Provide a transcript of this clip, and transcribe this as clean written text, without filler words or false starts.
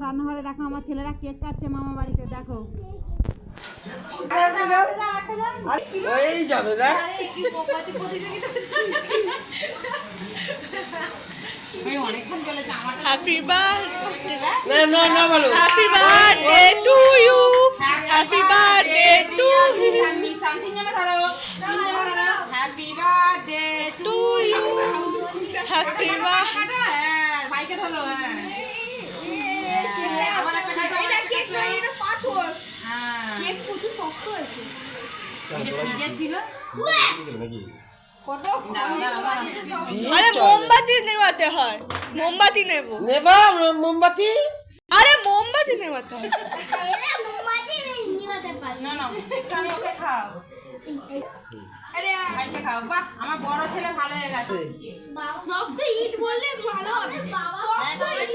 রান্নাঘরে দেখো আমার ছেলেরা কেক কাটছে মামা বাড়িতে দেখো। Happy birthday to you, happy birthday to you, happy birthday to you, happy birthday. মাইকে ধরো। আবার একটা কাটো। এটা কেক না, এটা পাথর। হ্যাঁ, কেক প্রচুর শক্ত হয়েছে। এটা ভিজে ছিল নাকি? আরে মোমবাতি নেভাতে হয়, মোমবাতি নেবো। নেবা মোমবাতি? আরে মোমবাতি নেভাতে হয়। মোমবাতি নেভাতে পারি না না, এখানে ওকে খাও। আরে ভাইকে খাও। বাহ, আমার বড় ছেলে ভালো হয়ে গেছে। সব তো ইট বললে ভালো হবে। বাবা সব তো ইট।